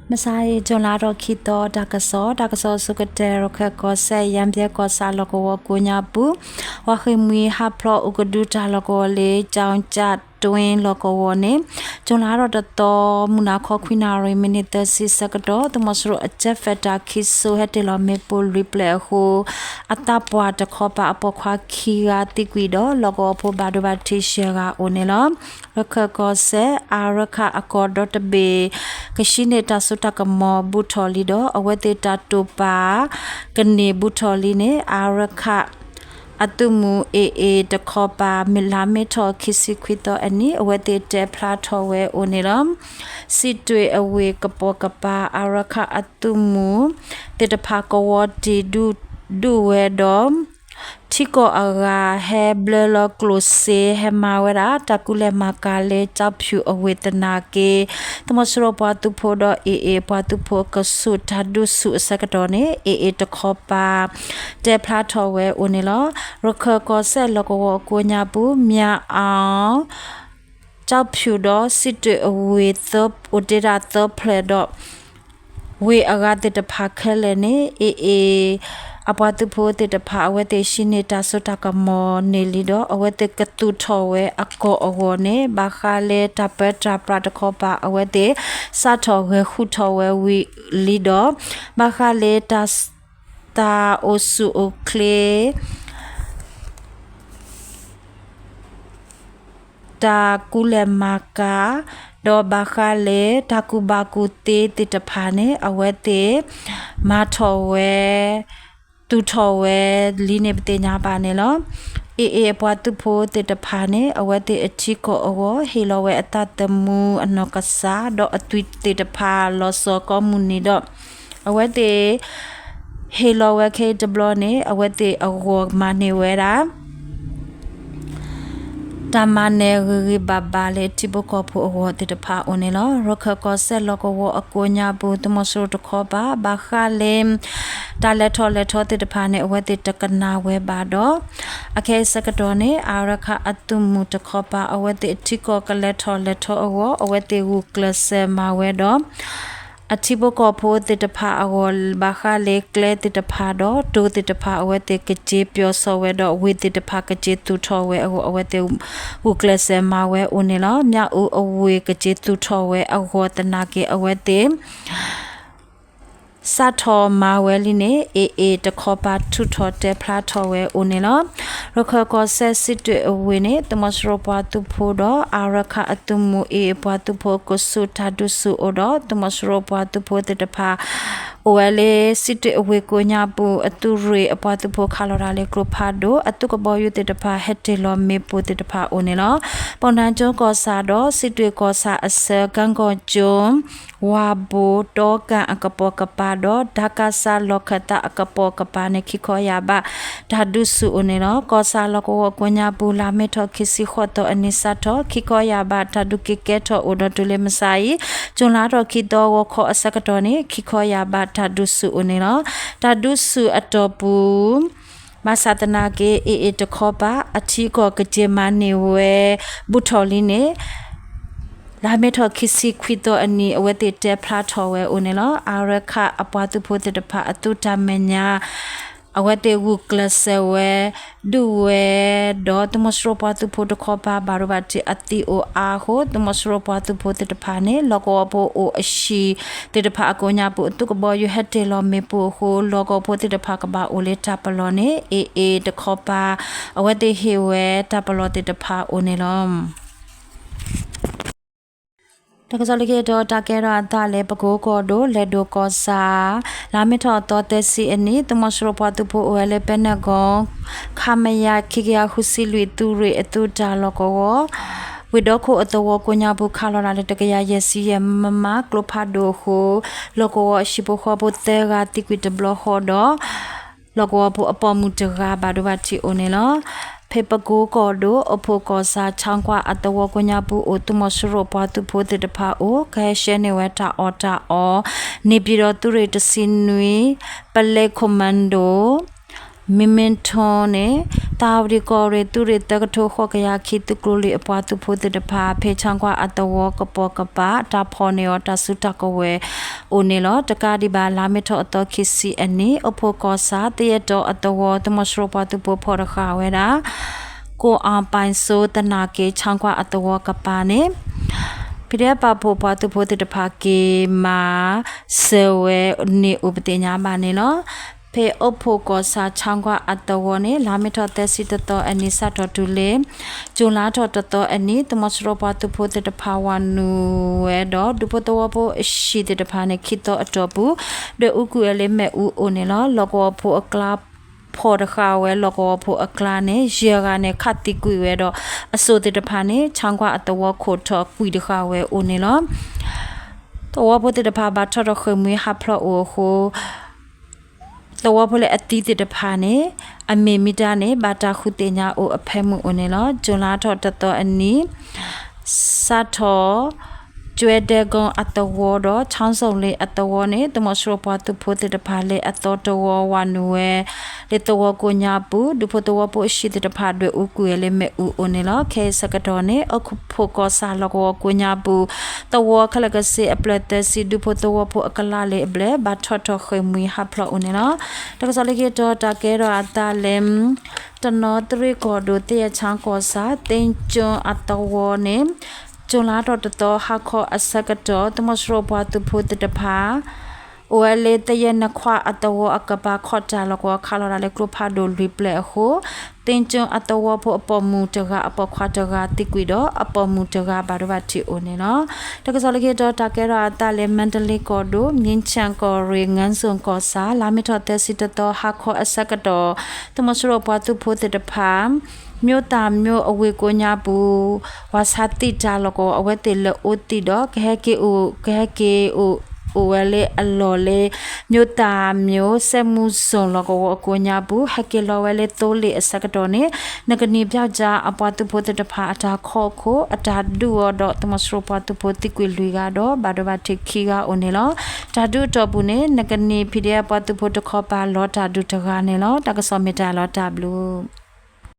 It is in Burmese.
มาใส่จนลาดคิดต่อดากสอสุกเตรคก็ใส่ยามเบียก็ซาลก็ว่ากุญาปุว่าเคยมีฮับเพราะอุกดูจาลก็เลยจาวจัดတွင်လောကဝနေကျွန်လာတော့တော်မနာခေါခွိနာရမိနစ်တစီစကတော့တမစရအချက်ဖက်တာခိဆိုဟက်တလမေပိုရီပလေဟိုအတပွားတခေါပအပခွာခီယာတိကွီတော့လောကဖို့ဘာဒဘတိရှေကအိုနေလောရခကောဆေအာရခအကောဒတ်ဘေကရှိနေတာဆုတကမောဘူထော်လီတော့အဝဲတေတာတူပါကနေဘူထော်လီနေအာရခအတုမူအေတခေါပါမလာမေထော်ခိစီခွီတော့အနီအဝတေတဲဖလာထော်ဝဲအိုနေလမ်စစ်တွေအဝေကပေါ်ကပါအရခအတုမူတေတဖာကဝတီဒူဝဲတော့ที่ก็อากาเฮเบลลกลุเซเฮมาเวราตะกุเลมากาเลจับผิวอเวตนาเกตมสโรปาตุโพดเอปาตุโพกสุทัดดุสุสกดอเนเอตะขอปาเตพลาทอเวโอเนลรคก็เซลกวกุญาปุเมียอาจับผิวดอสิตอเวตบอุเดราตบเพลดเวอากาเตตพาเคเลเนเอအပွားသူဖို့တဲ့တဖာအဝဲတဲ့ရှိနေတာစတကမောနေလီတော့အဝဲတဲ့ကတူထော်ဝဲအကောအဝနေဘာခါလေတပက်တပရတခောပါအဝဲတဲ့စထော်ဝဲခုထော်ဝဲဝီလီတော့ဘာခါလေတစတာအိုဆူအိုကလေတာကူလေမာကာဒေါ်ဘာခါလေတာကူဘာကူတေတိတဖာနေအဝဲတဲ့မာထော်ဝဲတူထော်ဝဲလီနေပတေညာပါနေလောအေပွားသူဖို့တေတဖာနေအဝဲတေအချီကိုအဝဟီလောဝဲအတတမူအနောကဆာဒေါ်အတွီတေတဖာလောစောကမူနီဒေါ်အဝဲတေဟီလောဝဲခေဒဘလနေအဝဲတေအဝမနေဝဲတာတမနေရီဘဘာလေတိဘကဖို့အဝတေတဖာအိုနေလောရခကောဆက်လောကဝအကိုညာဘူးတမဆရတခောပါဘာခလေတာလက်ထောတေတဖာနေအဝတေတကနာဝဲပါတော့အခဲစကတော်နေအာရခအတုမူတခောပါအဝတေတိကောကလက်ထောအဝတေဟုကလဆမဝဲတော့အတိဘကဖို့တေတဖာအဝဘာခလေကလေတေတဖာတော့ဒိုတေတဖာအဝတေကကြေပြောဆောဝဲတော့ဝေတေတဖာကကြေတူထောဝဲအဝတေဟုကလဆမဝဲဦးနေလောမြအူအဝေကကြေတူထောဝဲအဝတနာကေအဝတေစတ်တော်မာဝဲလီနေအေတခေါ်ပါထုထော်တဲဖလာထော်ဝဲဦးနေလောရခကောဆက်စစ်တွေအဝေနေတမစရပွားသူဖို့တော့အာရခအတုမူအေပွားသူဖို့ကိုစုထာဒုစုအော်တော့တမစရပွားသူဖို့တေတဖာအိုဝဲလေစစ်တွေအဝေကိုညာပူအတူရေအပွားသူဖို့ခါလော်ရာလေကရဖာဒိုအတုကဘောယုတေတဖာဟက်တေလောမေပူတေတဖာဦးနေလောပွန်တန်ကျော်ကောစာတော့စစ်တွေကောစာအစကန်ကောကျုံဝါဘူတောကန်အကပောကပါတော့ဒါကဆာလောခတာအကပောကပါနေခိခောရပါဓာဒုစုအနေနော်ကောဆာလောကောကွညာပူလာမေထောခိစီခောတော့အနိစထောခိခောရပါဓာဒုကိကေထောအိုဒတူလေမဆိုင်ကျွန်လာတော့ခိတော်ဝခောအစကတော်နေခိခောရပါဓာဒုစုအနေနော်ဓာဒုစုအတော်ပူမသတနာကေအေတခောပါအချီကောကကြေမနေဝဲဘုထော်လီနေလာမေထော်ခိစီခွီတော့အနီအဝဲတေတဲဖလာထော်ဝဲဦးနေလောအာရခအပွားသူဖို့တေတဖာအတုတမညာအဝဲတေဝုကလဆဝဲဒူဝဲဒေါ်တမစရပွားသူဖို့တခောပါဘာရဘတိအတိအိုအာဟိုတမစရပွားသူဖို့တေတဖာနေလောကောဖို့အိုအရှိတေတဖာအကိုညာဖို့တုကဘောယဟက်တေလောမေဖို့ဟိုလောကောဖို့တေတဖာကဘာအိုလေတာပလောနေအေတခောပါအဝဲတေဟေဝဲတာပလောတေတဖာအိုနေလောတကယ်လို့ကတော့တကယ်တော့ဒါလေပကိုကောတို့လက်ဒိုကောစာလာမထော်တော့တဲ့စီအနီတမစရပွားသူဖို့ဝဲလေပနကောခမယခိကရခုစီလူတူရအတူတာလောကောဝိဒခိုအတော်ကိုညာဘူးခါလော်လာတကရရစီယမမကလိုဖာဒိုခိုလောကောရှိဖို့ခေါ်ဖို့တဲကတိကွီတဘလခေါ်တော့လောကောဖို့အပေါ်မူတကဘာတို့ဘာချီအိုနေလောဖေပကိုကောဒိုအဖို့ကောစာချောင်းကွာအတဝကိုညာပူအိုတမဆရပွားသူဖို့တေတဖာအိုခဲရှဲနေဝတာအော်တာအောနေပြီးတော့သူရတစင်နွေပလက်ကွန်မန်ဒိုမီမင်ထွန်နဲ့တ tao di kore tu re ta to kho kaya khi tu kloli apwa tu pho te pha phe chang kwa atawo kapo kapa ta pho ne yo ta su ta ko we one lo taka di ba la me tho ato khi si ani opho ko sa te ya to atawo tu mo shro pa tu pho pho ra kha we da ko a pain so ta na ke chang kwa atawo kapa ne Pide pa po pa tu po te pha ke ma se we ni upte nya ba ne lo pe opho ko sa changwa atawo ne lami tho te si to ani sa tho tu le chula tho to ani tomosro pa tu pho te pha wa nu we do du po to po shi te pha ne khito atopu de uku ele me u o ne lo logo pho akla pho de kha we logo pho akla ne ye ga ne khati ku we do aso te pha ne changwa atawo kho tho ku de kha we o ne lo to wa po te pha ba tho tho khmui ha phlo o hoตัวพลอติติดพานีอเมมิดานีบาตาคุเตญาโออเพมุโอเนลจุลาทอตตออันนี้ซาทอจวยเดกงอัตวอดชางส่งเลอัตวอเนตมอสโรปาตุโพติดพาเลอัตตววานุเวเลตวกุญาปูดุพตวปชิติดพาด้วยอุกุเอเลเมอุโอเนลเคสกตอเนอคุโพกอซาลกวกุญาปูตวคลกเสอเปลเตสิดุพตวปอกลาเลเบลบาททเคมุยฮัพลโอเนลตกซาเลเกตตาเกรอตาเลมตนอตริกอดูเตยชางกอซาเตนจงอัตวอเนจุลาตตฮักขออสกตตมสโรปาตุพุตตภาโอเลตยนควาอัตวอกบาขอจาลกวคาลราเลกรุพาโดลิเปลโฮเตนจงอัตวพอปมูตกะอปควาตกะติกวิดอปมูตกะบารวัติโอเนเนาะตกซอลเกตตาเกราตาเลมันตลิกอโดมินชังกอเรงันซุงกอซาลามิทอเตสิตตฮักขออสกตตมสโรปาตุพุตตภาမြို့တာမြို့အဝေကိုညာဘူးဝါစာတိကြလကောအဝဲတေလအိုတီတော့ခဲကေအိုโอเวเลอลอเลမြို့တာမြို့စက်မှုစုံလကောအကိုညာဘူးဟကေလောဝဲလေတိုးလေအစကတော်နေနဂနီပြောက်ကြအပွားသူဖို့တဖာအတာခေါ်ခိုအတာဒူတော့တမစရပသူဖို့တိကွေလူကတော့ဘာဒဘာတိခီကအိုနေလောတာဒူတော့ဘူးနေနဂနီဖီဒီအပွားသူဖို့တခေါ်ပါလောတာဒူတကားနေလောတကစောမီတာလောတာဘလူး